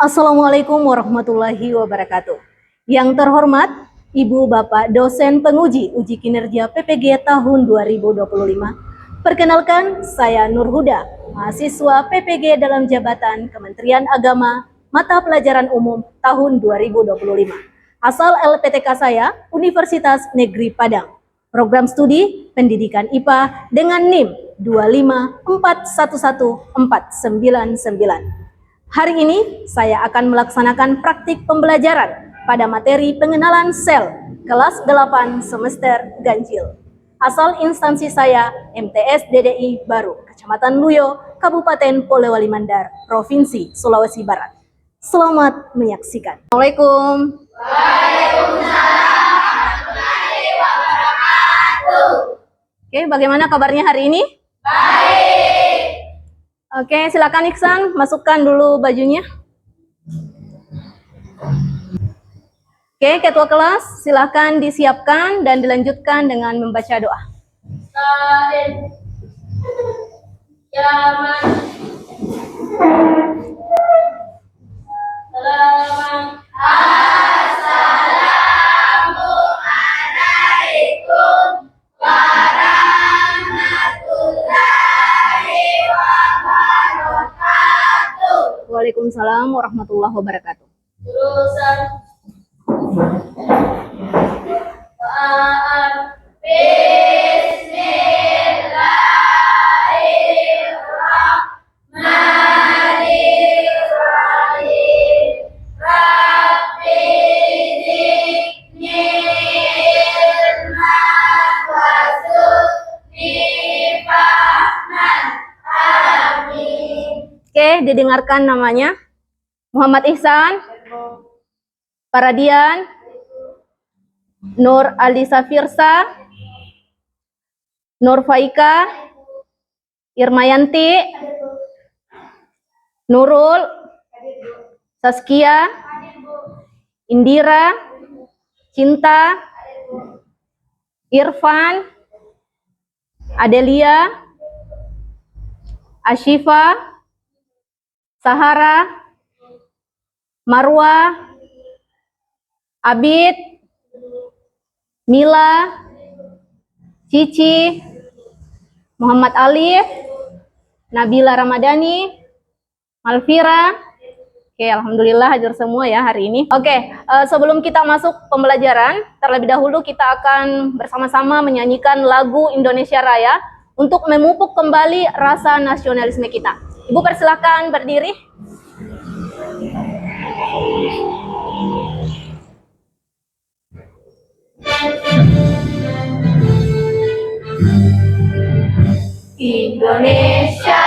Assalamualaikum warahmatullahi wabarakatuh. Yang terhormat, Ibu Bapak dosen penguji uji kinerja PPG tahun 2025. Perkenalkan, saya Nur Huda, mahasiswa PPG dalam jabatan Kementerian Agama, mata pelajaran umum tahun 2025. Asal LPTK saya, Universitas Negeri Padang. Program studi Pendidikan IPA dengan NIM 254114999. Hari ini saya akan melaksanakan praktik pembelajaran pada materi pengenalan sel kelas 8 semester ganjil. Asal instansi saya MTS DDI Baru, Kecamatan Luyo, Kabupaten Polewali Mandar, Provinsi Sulawesi Barat. Selamat menyaksikan. Assalamualaikum. Waalaikumsalam warahmatullahi wabarakatuh. Oke, bagaimana kabarnya hari ini? Baik. Oke, silakan Iksan, masukkan dulu bajunya. Oke, ketua kelas, silakan disiapkan dan dilanjutkan dengan membaca doa. Assalamualaikum warahmatullahi wabarakatuh. Waalaikumsalam warahmatullahi wabarakatuh. Jurusan Oke, didengarkan namanya. Muhammad Ihsan, Paradian, Nur Alisa Firsa, Nur Faika, Irmayanti, Nurul, Saskia, Indira, Cinta, Irfan, Adelia, Ashifa, Sahara, Marwa, Abid, Mila, Cici, Muhammad Alif, Nabila Ramadhani, Malvira. Oke, alhamdulillah hadir semua ya hari ini. Oke, sebelum kita masuk pembelajaran, terlebih dahulu kita akan bersama-sama menyanyikan lagu Indonesia Raya untuk memupuk kembali rasa nasionalisme kita. Ibu persilakan berdiri. Indonesia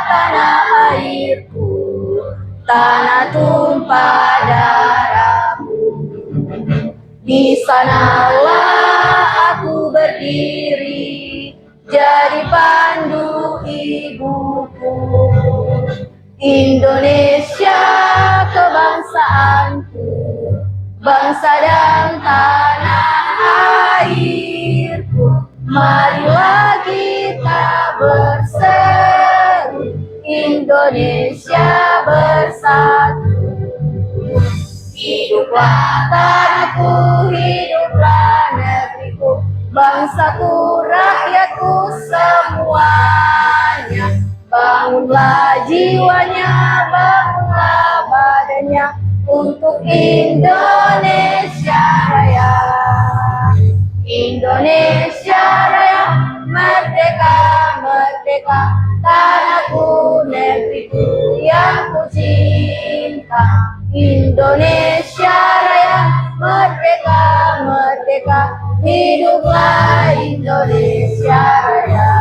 tanah airku, tanah tumpah darahku. Di sanalah aku berdiri, jadi pandu ibuku. Indonesia kebangsaanku, bangsa dan tanah airku. Marilah kita berseru, Indonesia bersatu. Hiduplah tanahku, hiduplah negeriku, bangsaku, rakyatku semuanya. Bangunlah jiwanya, bangunlah badannya untuk Indonesia Raya. Indonesia Raya, merdeka, merdeka, tanahku, negeriku yang ku cinta. Indonesia Raya, merdeka, merdeka, hiduplah Indonesia Raya.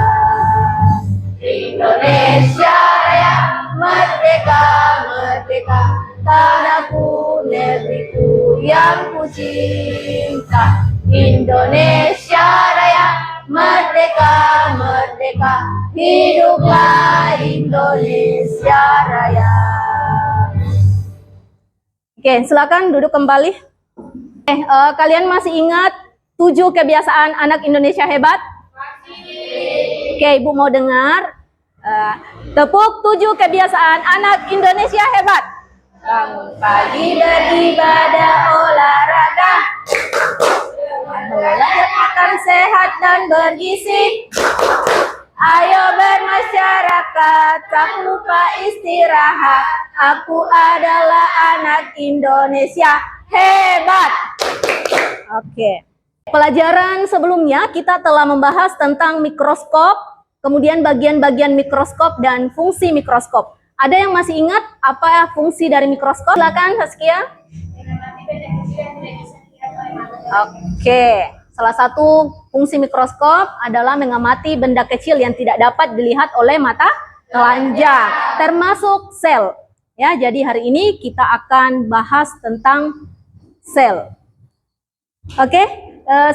Indonesia Raya, merdeka, merdeka, tanahku, negeriku yang ku cinta. Indonesia Raya, merdeka, merdeka, hiduplah Indonesia Raya. Oke, silakan duduk kembali. Kalian masih ingat 7 kebiasaan anak Indonesia hebat? Oke, Ibu mau dengar. Tepuk 7 kebiasaan anak Indonesia hebat. Bangun pagi beribadah olahraga. Belajar makan sehat dan bergizi. Ayo bermasyarakat, tak lupa istirahat. Aku adalah anak Indonesia hebat. Oke. Pelajaran sebelumnya kita telah membahas tentang mikroskop, kemudian bagian-bagian mikroskop dan fungsi mikroskop. Ada yang masih ingat apa fungsi dari mikroskop? Silakan Saskia. Oke. Salah satu fungsi mikroskop adalah mengamati benda kecil yang tidak dapat dilihat oleh mata telanjang, termasuk sel. Ya, jadi hari ini kita akan bahas tentang sel. Oke,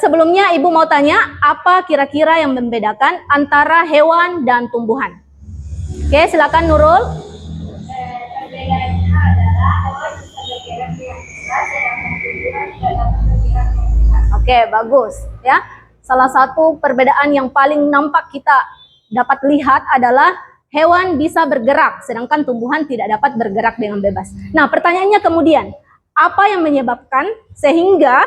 sebelumnya Ibu mau tanya, apa kira-kira yang membedakan antara hewan dan tumbuhan? Oke, silakan Nurul. Perbedaannya adalah hewan bisa bergerak dengan cepat, sedangkan tumbuhan tidak dapat bergerak dengan cepat. Oke, bagus ya. Salah satu perbedaan yang paling nampak kita dapat lihat adalah hewan bisa bergerak, sedangkan tumbuhan tidak dapat bergerak dengan bebas. Nah, pertanyaannya kemudian, apa yang menyebabkan sehingga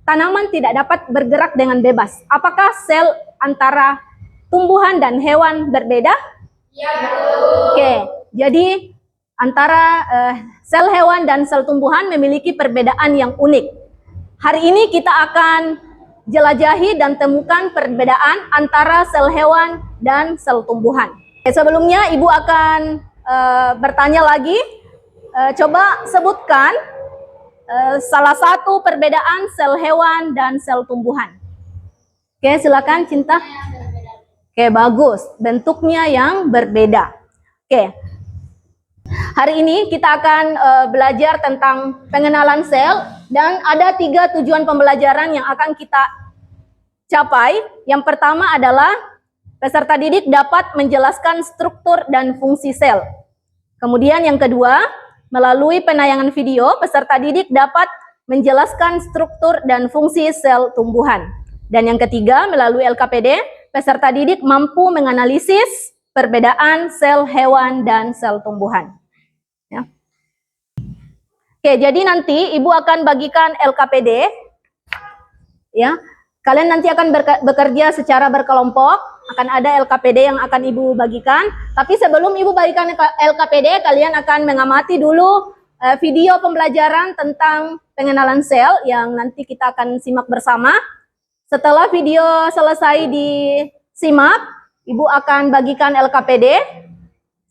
tanaman tidak dapat bergerak dengan bebas? Apakah sel antara tumbuhan dan hewan berbeda? Ya, oke, jadi antara sel hewan dan sel tumbuhan memiliki perbedaan yang unik. Hari ini kita akan jelajahi dan temukan perbedaan antara sel hewan dan sel tumbuhan. Sebelumnya Ibu akan bertanya lagi, coba sebutkan salah satu perbedaan sel hewan dan sel tumbuhan. Oke, silakan Cinta. Oke, bagus. Bentuknya yang berbeda. Oke. Hari ini kita akan belajar tentang pengenalan sel dan ada 3 tujuan pembelajaran yang akan kita capai. Yang pertama adalah peserta didik dapat menjelaskan struktur dan fungsi sel. Kemudian yang kedua, melalui penayangan video, peserta didik dapat menjelaskan struktur dan fungsi sel tumbuhan. Dan yang ketiga, melalui LKPD, peserta didik mampu menganalisis perbedaan sel hewan dan sel tumbuhan. Ya. Oke, jadi nanti Ibu akan bagikan LKPD. Ya, kalian nanti akan bekerja secara berkelompok. Akan ada LKPD yang akan Ibu bagikan. Tapi sebelum Ibu bagikan LKPD, kalian akan mengamati dulu video pembelajaran tentang pengenalan sel yang nanti kita akan simak bersama. Setelah video selesai disimak, Ibu akan bagikan LKPD.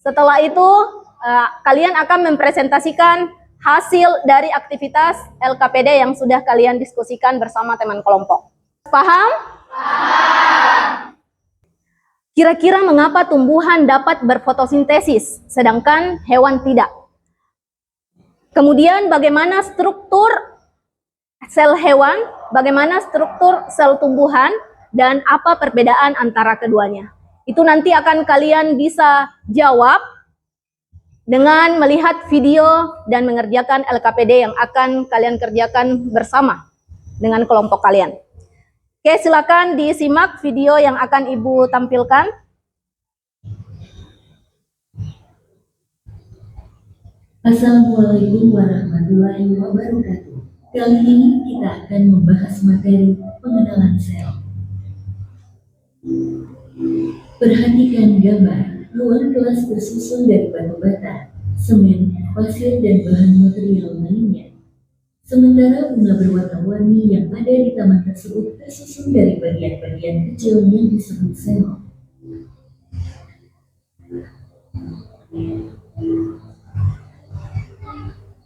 Setelah itu, kalian akan mempresentasikan hasil dari aktivitas LKPD yang sudah kalian diskusikan bersama teman kelompok. Paham? Paham. Kira-kira mengapa tumbuhan dapat berfotosintesis, sedangkan hewan tidak? Kemudian bagaimana struktur sel hewan, bagaimana struktur sel tumbuhan, dan apa perbedaan antara keduanya? Itu nanti akan kalian bisa jawab dengan melihat video dan mengerjakan LKPD yang akan kalian kerjakan bersama dengan kelompok kalian. Oke, silakan disimak video yang akan Ibu tampilkan. Assalamualaikum warahmatullahi wabarakatuh. Kali ini kita akan membahas materi pengenalan sel. Perhatikan gambar. Ruang kelas tersusun dari batu bata, semen, pasir, dan bahan material lainnya. Sementara bunga berwarna-warni yang ada di taman tersebut tersusun dari bagian-bagian kecil yang disebut sel.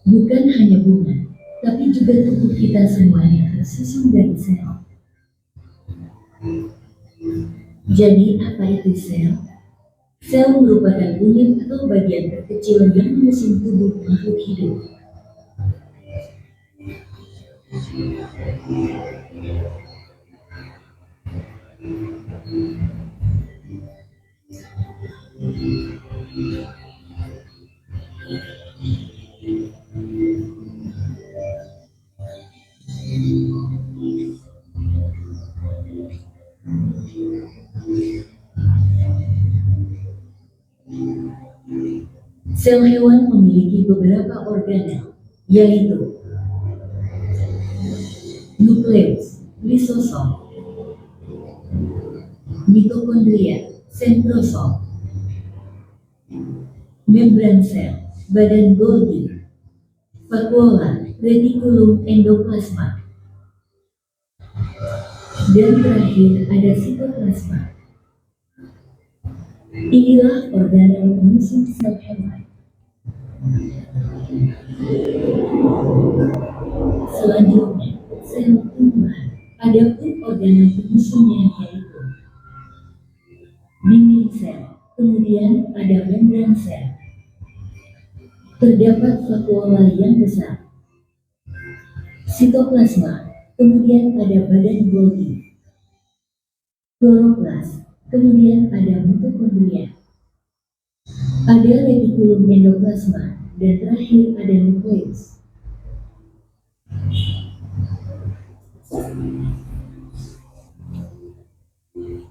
Bukan hanya bunga, tapi juga tubuh kita semuanya tersusun dari sel. Jadi apa itu sel? Sel merupakan unit atau bagian terkecil yang menyusun tubuh makhluk hidup. Sel hewan memiliki beberapa organel, yaitu nukleus, lisosom, mitokondria, sentrosom, membran sel, badan Golgi, vakuola, retikulum endoplasma, dan terakhir ada sitoplasma. Inilah organel penyusun sel hewan. Selanjutnya, sel tumbuhan. Adapun organel penyusunnya yaitu dinding sel, kemudian ada membran sel. Terdapat vakuola yang besar, sitoplasma, kemudian ada badan Golgi, kloroplas, kemudian ada mitokondria, ada retikulum endoplasma, dan terakhir ada nukleus.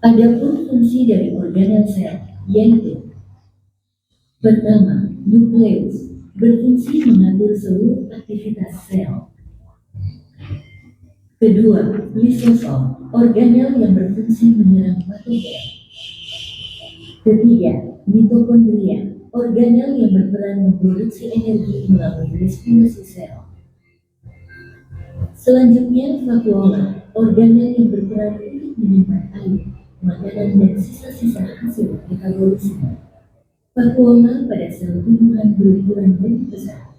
Adapun fungsi dari organel sel yaitu pertama, nukleus berfungsi mengatur seluruh aktivitas sel. Kedua, lisosom, organel yang berfungsi menyerang patogen. Ketiga, mitokondria, organel yang berperan memproduksi energi melalui respirasi sel. Selanjutnya, vakuola, organel yang berperan untuk menyimpan air, makanan, dan sisa-sisa hasil metabolisme. Vakuola pada sel tumbuhan berukuran lebih besar.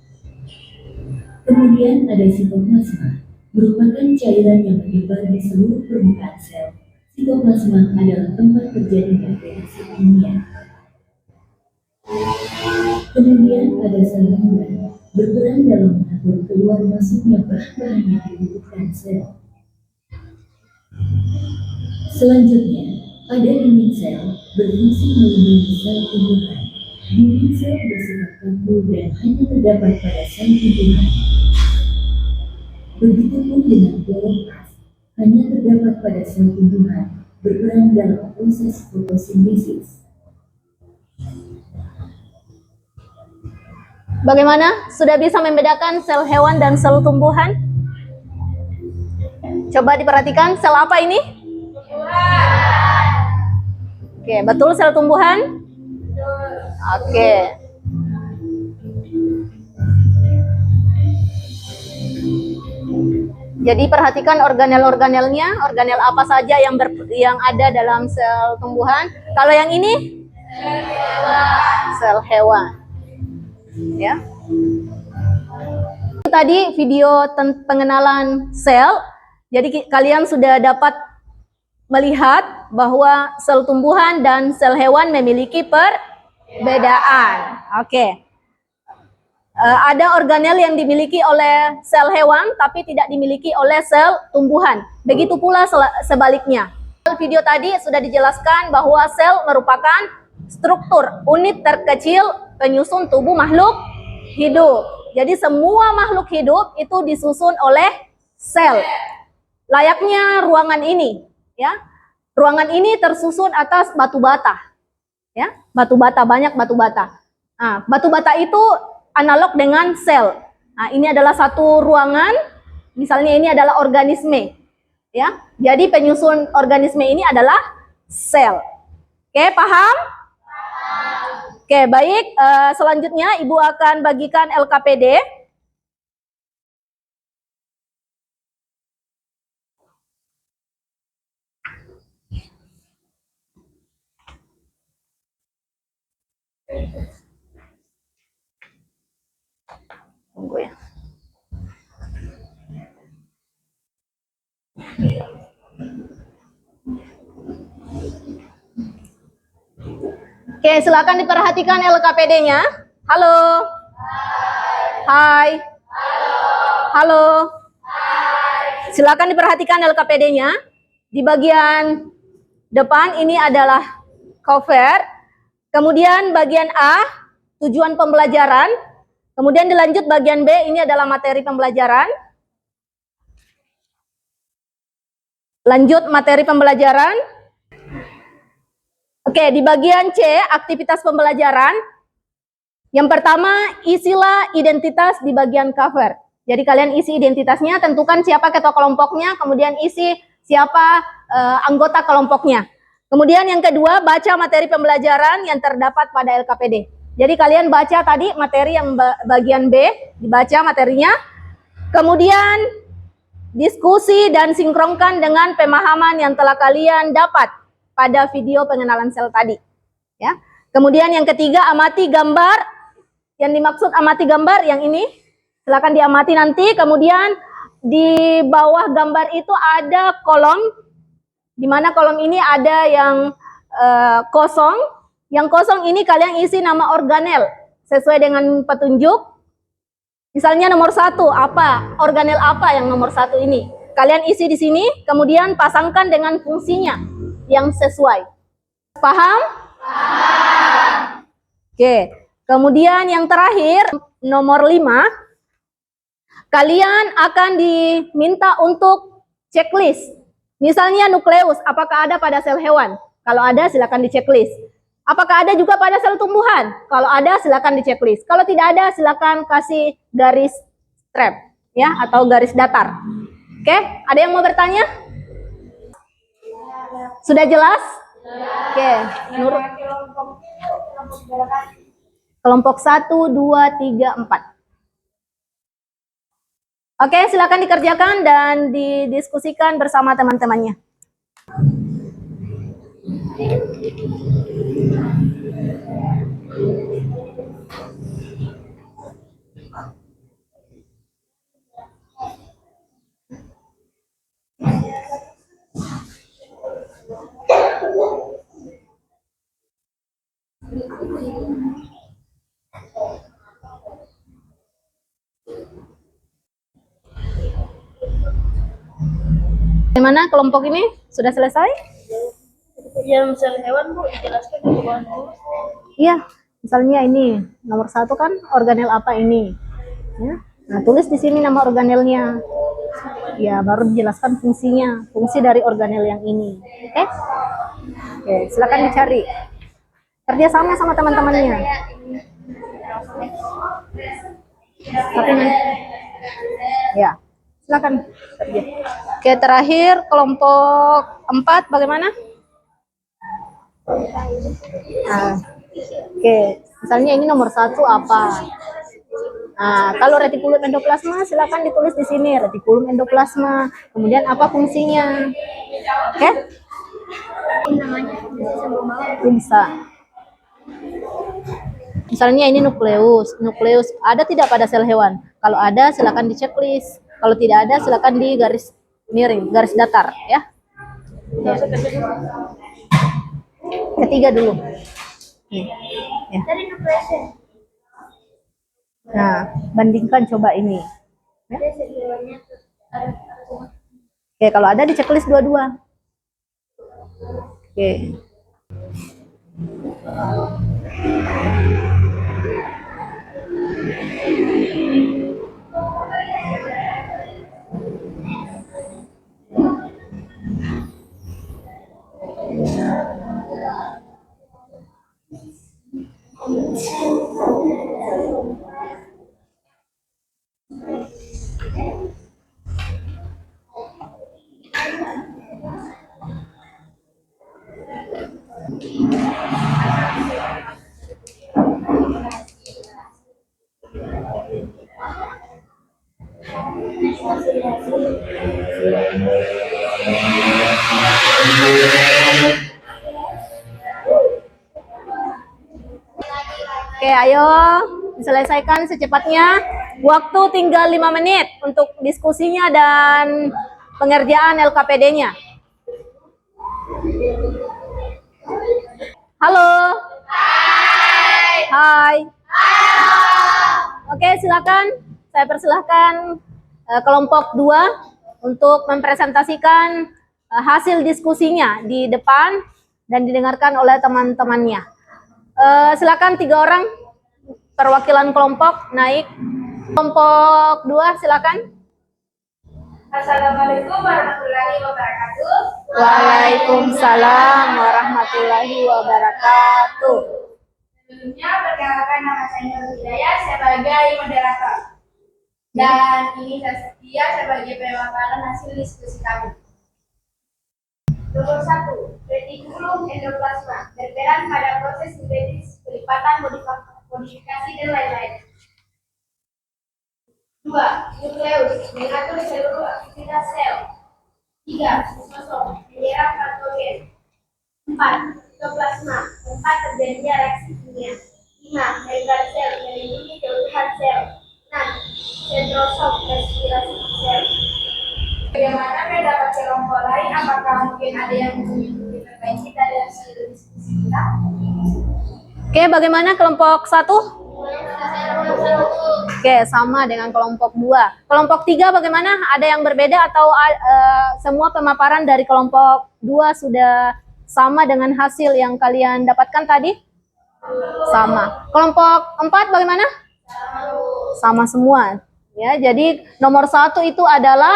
Kemudian ada sitoplasma, merupakan cairan yang menyebar di seluruh permukaan sel. Sitoplasma adalah tempat terjadinya reaksi kimia. Kemudian ada sel membran, berperan dalam mengatur keluar masuknya bahan-bahan yang dibutuhkan sel. Selanjutnya, ada dinding sel, berfungsi melindungi sel tumbuhan. Dinding sel bersifat kaku dan hanya terdapat pada sel tumbuhan. Begitupun dengan kloroplas, hanya terdapat pada sel tumbuhan, berperan dalam proses fotosintesis. Bagaimana? Sudah bisa membedakan sel hewan dan sel tumbuhan? Coba diperhatikan, sel apa ini? Oke, betul sel tumbuhan? Oke. Jadi perhatikan organel-organelnya, organel apa saja yang ada dalam sel tumbuhan. Kalau yang ini? Sel hewan. Ya. Tadi video pengenalan sel. Jadi kalian sudah dapat melihat bahwa sel tumbuhan dan sel hewan memiliki perbedaan. Oke. Ada organel yang dimiliki oleh sel hewan tapi tidak dimiliki oleh sel tumbuhan. Begitu pula sebaliknya. Video tadi sudah dijelaskan bahwa sel merupakan struktur unit terkecil penyusun tubuh makhluk hidup. Jadi semua makhluk hidup itu disusun oleh sel. Layaknya ruangan ini, ya. Ruangan ini tersusun atas batu bata. Ya, batu bata, banyak batu bata. Nah, batu bata itu analog dengan sel. Nah, ini adalah satu ruangan, misalnya ini adalah organisme. Ya, jadi penyusun organisme ini adalah sel. Oke, paham? Oke, baik. Selanjutnya Ibu akan bagikan LKPD. Tunggu ya. Oke, silakan diperhatikan LKPD-nya. Halo. Hai. Halo. Silakan diperhatikan LKPD-nya. Di bagian depan ini adalah cover. Kemudian bagian A, tujuan pembelajaran. Kemudian dilanjut bagian B, ini adalah materi pembelajaran. Lanjut materi pembelajaran. Oke, di bagian C, aktivitas pembelajaran. Yang pertama, isilah identitas di bagian cover. Jadi kalian isi identitasnya, tentukan siapa ketua kelompoknya, kemudian isi siapa anggota kelompoknya. Kemudian yang kedua, baca materi pembelajaran yang terdapat pada LKPD. Jadi kalian baca tadi materi yang bagian B, dibaca materinya. Kemudian diskusi dan sinkronkan dengan pemahaman yang telah kalian dapat pada video pengenalan sel tadi. Ya. Kemudian yang ketiga, amati gambar. Yang dimaksud amati gambar yang ini, silakan diamati nanti. Kemudian di bawah gambar itu ada kolom, di mana kolom ini ada yang kosong. Yang kosong ini kalian isi nama organel sesuai dengan petunjuk. Misalnya nomor 1, apa organel apa yang nomor 1 ini? Kalian isi di sini, kemudian pasangkan dengan fungsinya yang sesuai. Paham? Paham. Oke. Kemudian yang terakhir, nomor 5, kalian akan diminta untuk checklist. Misalnya nukleus, apakah ada pada sel hewan? Kalau ada, silakan di checklist. Apakah ada juga pada sel tumbuhan? Kalau ada, silakan di checklist. Kalau tidak ada, silakan kasih garis strap, ya, atau garis datar. Oke, ada yang mau bertanya? Sudah jelas? Oke, nurut. Kelompok 1, 2, 3, 4. Oke, silakan dikerjakan dan didiskusikan bersama teman-temannya. Bagaimana kelompok ini? Sudah selesai? Yang sel hewan, Bu, dijelaskan di bawah dulu. Iya, misalnya ini nomor 1 kan organel apa ini? Ya. Nah, tulis di sini nama organelnya. Ya, baru dijelaskan fungsinya, fungsi dari organel yang ini. Oke? Oke, silakan dicari. Kerjasama sama teman-temannya. Tapi nanti, ya, silakan kerja. Oke, terakhir kelompok 4 bagaimana? Nah, oke, misalnya ini nomor 1 apa? Nah, kalau retikulum endoplasma silakan ditulis di sini retikulum endoplasma. Kemudian apa fungsinya? Oke? Bisa. Misalnya ini nukleus. Nukleus ada tidak pada sel hewan? Kalau ada silakan di checklist. Kalau tidak ada silakan di garis miring, garis datar, ya. Ya. Ketiga dulu. Ya. Nah, bandingkan coba ini. Ya. Oke, kalau ada di checklist dua-dua. Oke. Oke, ayo diselesaikan secepatnya. Waktu tinggal 5 menit untuk diskusinya dan pengerjaan LKPD-nya. Halo. Hai. Hai. Halo. Oke, silakan. Saya persilahkan kelompok 2 untuk mempresentasikan hasil diskusinya di depan dan didengarkan oleh teman-temannya. Silakan 3 orang perwakilan kelompok naik. Kelompok 2 silakan. Assalamualaikum warahmatullahi wabarakatuh. Waalaikumsalam warahmatullahi wabarakatuh. Sebelumnya perkenalkan nama saya Nurul Hidayat sebagai moderator. Dan ini saya setia sebagai pemaparan hasil diskusi kami. Nomor 1, retikulum endoplasma berperan pada proses sintesis, pelipatan, modifikasi, dan lain-lain. 2. Nukleus mengatur seluruh aktivitas sel. 3. Lisosom menyerap patogen. 4. Sitoplasma tempat terjadinya reaksi kimia. 5. Membran sel melindungi keutuhan sel. 6. Sentrosom respirasi sel. Bagaimana pendapat kelompok lain? Apakah mungkin ada yang ingin diperbaiki dari hasil diskusi kita? Oke, bagaimana kelompok 1? Oke, sama dengan kelompok 2. Kelompok 3 bagaimana? Ada yang berbeda atau semua pemaparan dari kelompok 2 sudah sama dengan hasil yang kalian dapatkan tadi? Sama. Kelompok 4 bagaimana? Sama semua. Ya, jadi nomor 1 itu adalah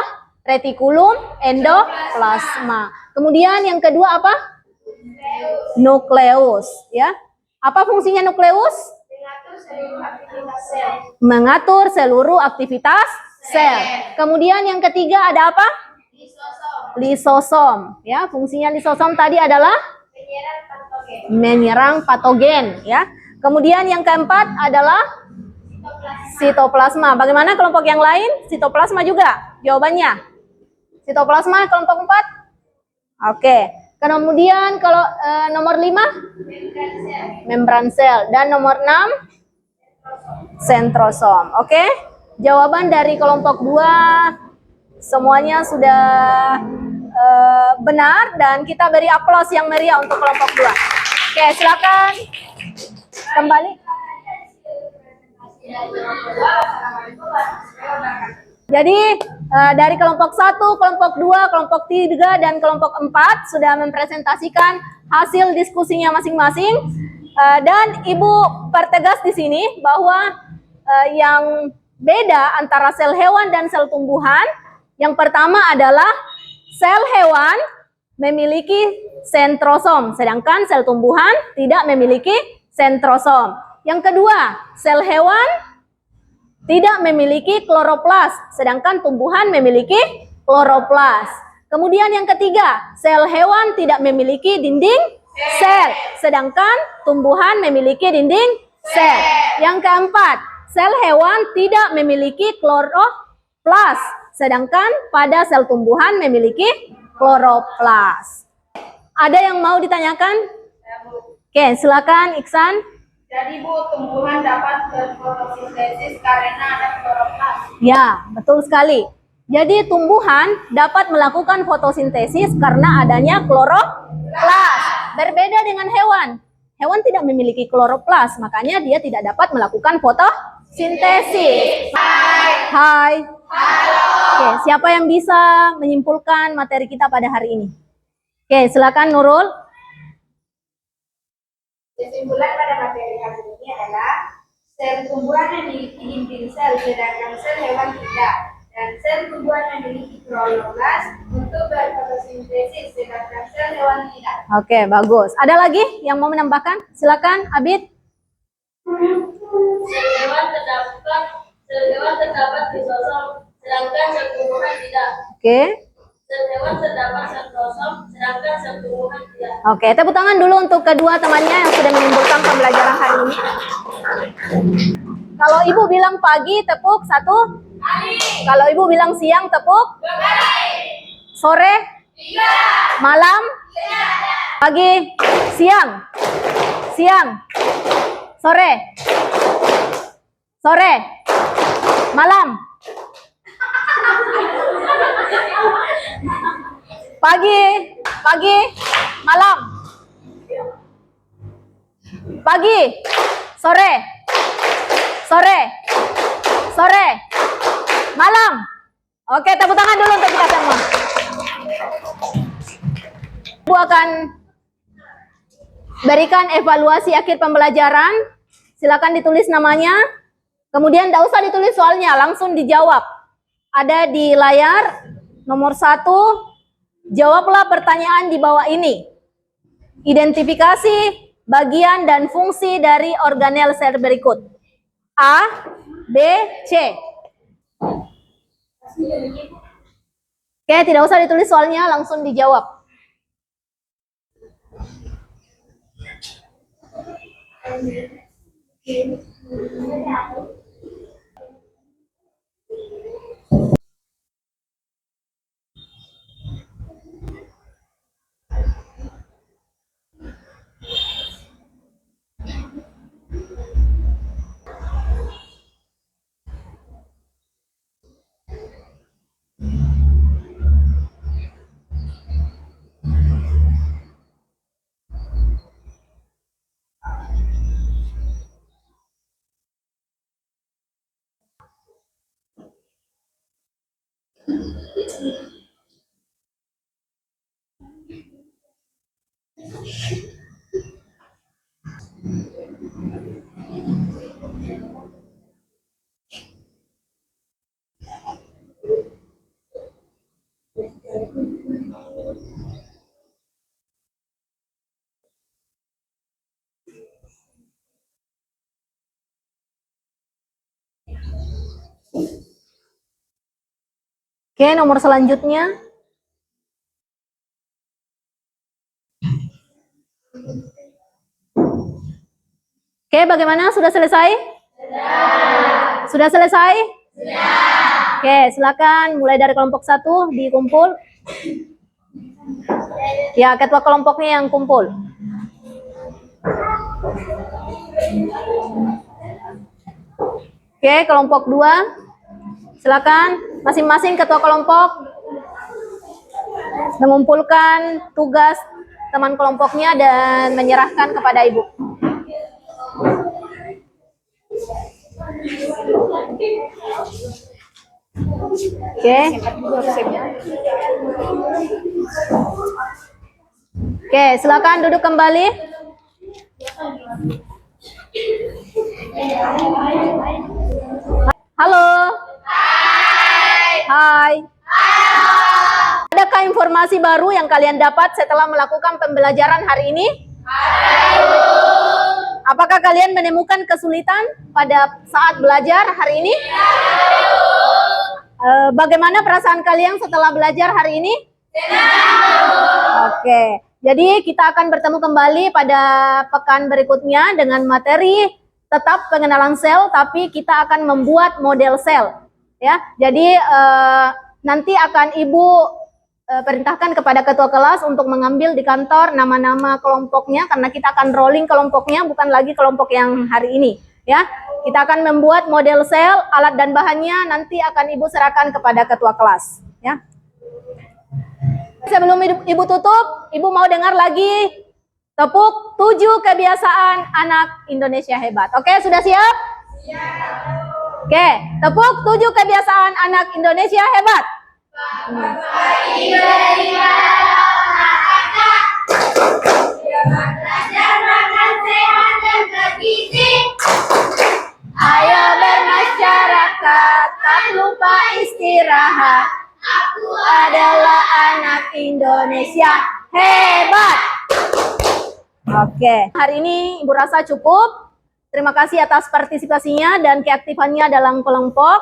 retikulum endoplasma. Kemudian yang kedua apa? Nukleus, ya. Apa fungsinya nukleus? Mengatur seluruh aktivitas sel. Kemudian yang ketiga ada apa? Lisosom. Ya, fungsinya lisosom tadi adalah menyerang patogen, ya. Kemudian yang keempat adalah sitoplasma. Bagaimana kelompok yang lain? Sitoplasma juga jawabannya. Sitoplasma kelompok 4. Oke. Kemudian kalau nomor 5 membran sel dan nomor 6 sentrosom. Oke. Jawaban dari kelompok 2 semuanya sudah benar dan kita beri aplaus yang meriah untuk kelompok 2. Oke, silakan kembali. Jadi dari kelompok 1, kelompok 2, kelompok 3, dan kelompok 4 sudah mempresentasikan hasil diskusinya masing-masing. Dan Ibu pertegas di sini bahwa yang beda antara sel hewan dan sel tumbuhan, yang pertama adalah sel hewan memiliki sentrosom, sedangkan sel tumbuhan tidak memiliki sentrosom. Yang kedua, sel hewan tidak memiliki kloroplas, sedangkan tumbuhan memiliki kloroplas. Kemudian yang ketiga, sel hewan tidak memiliki dinding sel, sedangkan tumbuhan memiliki dinding sel. Yang keempat, sel hewan tidak memiliki kloroplas, sedangkan pada sel tumbuhan memiliki kloroplas. Ada yang mau ditanyakan? Oke, silakan Iksan. Jadi Bu, tumbuhan dapat berfotosintesis karena ada kloroplas. Ya, betul sekali. Jadi tumbuhan dapat melakukan fotosintesis karena adanya kloroplas. Berbeda dengan hewan. Hewan tidak memiliki kloroplas, makanya dia tidak dapat melakukan fotosintesis. Hai. Halo. Oke, siapa yang bisa menyimpulkan materi kita pada hari ini? Oke, silakan Nurul. Kesimpulan pada materi kali ini adalah sel tumbuhan memiliki dinding sel, sedangkan sel hewan tidak. Dan sel tumbuhan memiliki kloroplas untuk berfotosintesis, sedangkan sel hewan tidak. Oke, bagus. Ada lagi yang mau menambahkan? Silakan, Abid. Sel hewan terdapat lisosom, sedangkan sel tumbuhan tidak. Oke. Sel hewan terdapat sentrosom, sedangkan sel tumbuhan tidak. Oke, tepuk tangan dulu untuk kedua temannya yang sudah menyimpulkan pembelajaran hari ini. Kalau Ibu bilang pagi, tepuk 1. Kalau Ibu bilang siang, tepuk 2. Sore? 3. Malam? 3. Pagi? Siang? Siang? Sore? Sore? Malam? Pagi? Pagi? Malam? Pagi? Sore? Sore? Sore? Malam? Oke, tepuk tangan dulu untuk kita semua. Ibu akan berikan evaluasi akhir pembelajaran. Silakan ditulis namanya. Kemudian tidak usah ditulis soalnya, langsung dijawab. Ada di layar nomor 1. Jawablah pertanyaan di bawah ini. Identifikasi bagian dan fungsi dari organel sel berikut? A, B, C. Oke, tidak usah ditulis soalnya, langsung dijawab. Oke, nomor selanjutnya. Oke, bagaimana? Sudah selesai? Sudah selesai? Oke, silakan mulai dari kelompok 1 dikumpul. Ya, ketua kelompoknya yang kumpul. Oke, kelompok 2. Silakan masing-masing ketua kelompok mengumpulkan tugas teman kelompoknya dan menyerahkan kepada ibu. Oke. Oke, silakan duduk kembali. Halo. Hai. Adakah informasi baru yang kalian dapat setelah melakukan pembelajaran hari ini? Apakah kalian menemukan kesulitan pada saat belajar hari ini? Bagaimana perasaan kalian setelah belajar hari ini? Oke, jadi kita akan bertemu kembali pada pekan berikutnya dengan materi tetap pengenalan sel, tapi kita akan membuat model sel. Ya, jadi nanti akan Ibu perintahkan kepada ketua kelas untuk mengambil di kantor nama-nama kelompoknya, karena kita akan rolling kelompoknya, bukan lagi kelompok yang hari ini. Ya, kita akan membuat model sel, alat dan bahannya nanti akan Ibu serahkan kepada ketua kelas. Ya. Sebelum Ibu tutup, Ibu mau dengar lagi tepuk 7 kebiasaan anak Indonesia hebat. Oke, sudah siap? Oke, tepuk 7 kebiasaan anak Indonesia hebat. Ayo bermasyarakat, tak lupa istirahat. Aku adalah anak Indonesia hebat. Oke, hari ini Ibu rasa cukup. Terima kasih atas partisipasinya dan keaktifannya dalam kelompok.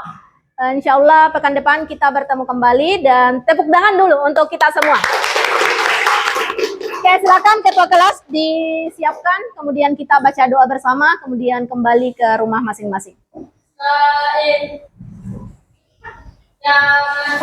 Insya Allah pekan depan kita bertemu kembali, dan tepuk tangan dulu untuk kita semua. Oke, silakan ketua kelas disiapkan, kemudian kita baca doa bersama, kemudian kembali ke rumah masing-masing. Assalamualaikum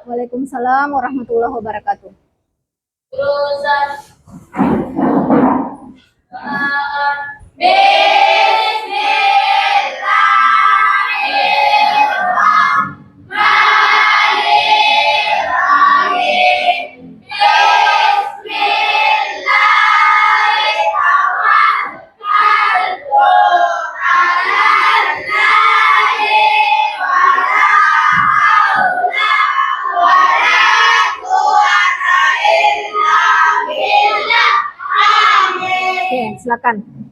warahmatullahi wabarakatuh. Waalaikumsalam warahmatullahi wabarakatuh. Amin. silakan.